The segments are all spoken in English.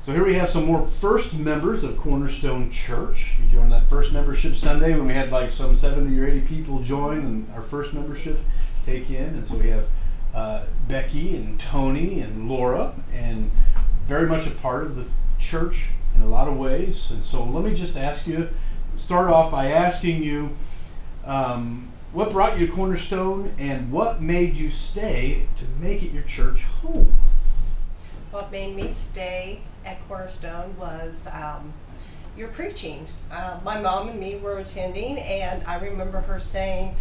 So here we have some more first members of Cornerstone Church. You joined that first membership Sunday when we had like some 70 or 80 people join and our first membership take in. And so we have Becky and Tony and Laura, and very much a part of the church in a lot of ways. And so let me just start off by asking you, what brought you to Cornerstone and what made you stay to make it your church home? What made me stay at Cornerstone was your preaching. My mom and me were attending, and I remember her saying,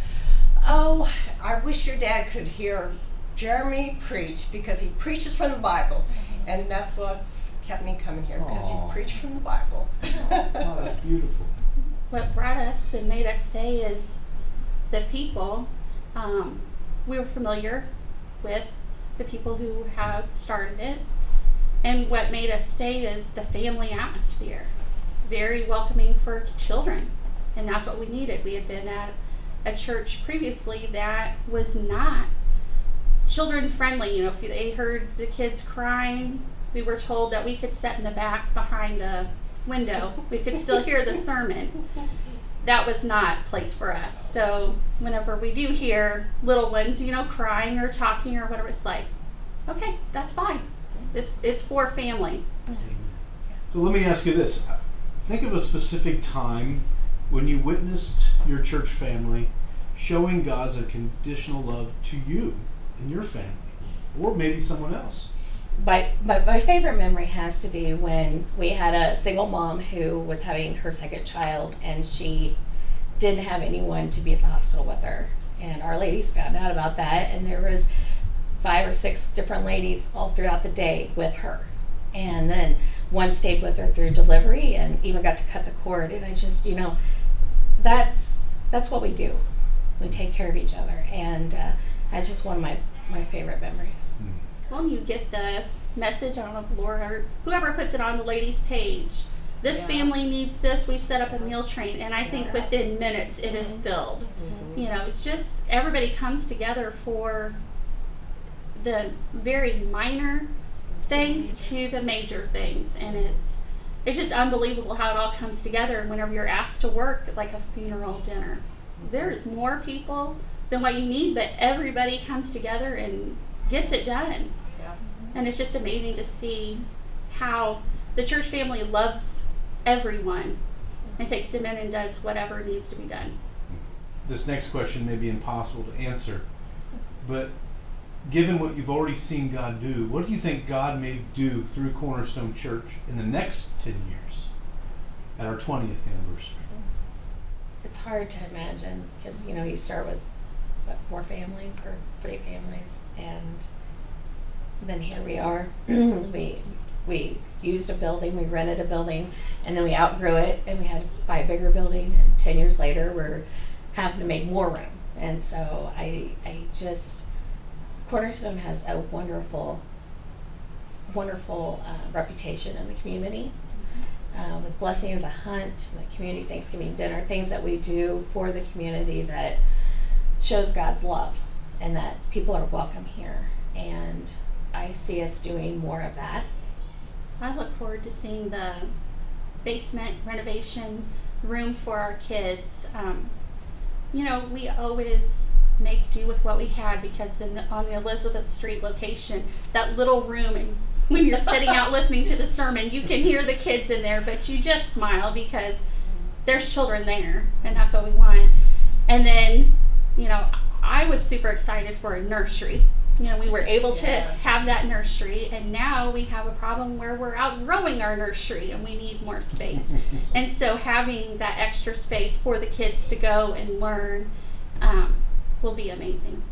"Oh, I wish your dad could hear Jeremy preach because he preaches from the Bible." And that's what's kept me coming here, because you preach from the Bible. Oh, that's beautiful. What brought us and made us stay is the people. We were familiar with the people who had started it. And what made us stay is the family atmosphere. Very welcoming for children. And that's what we needed. We had been at a church previously that was not children friendly. You know, if they heard the kids crying, we were told that we could sit in the back behind a window. We could still hear the sermon. That was not a place for us. So whenever we do hear little ones, you know, crying or talking or whatever, it's like, okay, that's fine. It's for family. So let me ask you this. Think of a specific time when you witnessed your church family showing God's unconditional love to you and your family, or maybe someone else. My favorite memory has to be when we had a single mom who was having her second child, and she didn't have anyone to be at the hospital with her. And our ladies found out about that, and there was 5 or 6 different ladies all throughout the day with her. And then one stayed with her through delivery and even got to cut the cord. And I just, you know, that's what we do. We take care of each other. And that's just one of my favorite memories. Well, you get the message, I don't know if Laura or whoever puts it on the ladies' page. This family needs this. We've set up a meal train. And I think within minutes it is filled. You know, it's just everybody comes together for the very minor things to the major things, and it's just unbelievable how it all comes together. Whenever you're asked to work like a funeral dinner, there is more people than what you need, but everybody comes together and gets it done. And it's just amazing to see how the church family loves everyone and takes them in and does whatever needs to be done. This next question may be impossible to answer, but given what you've already seen God do, what do you think God may do through Cornerstone Church in the next 10 years at our 20th anniversary? It's hard to imagine because, you know, you start with, 4 families or 3 families, and then here we are. we used a building, we rented a building, and then we outgrew it, and we had to buy a bigger building, and 10 years later we're having to make more room. And so I just, Cornerstone has a wonderful reputation in the community. With Blessing of the Hunt, the community Thanksgiving dinner, things that we do for the community that shows God's love and that people are welcome here. And I see us doing more of that. I look forward to seeing the basement renovation room for our kids. You know, we always make do with what we had because on the Elizabeth Street location, that little room, and when you're sitting out listening to the sermon, you can hear the kids in there, but you just smile because there's children there, and that's what we want. And then, you know, I was super excited for a nursery. You know, we were able to have that nursery, and now we have a problem where we're outgrowing our nursery and we need more space. And so having that extra space for the kids to go and learn will be amazing.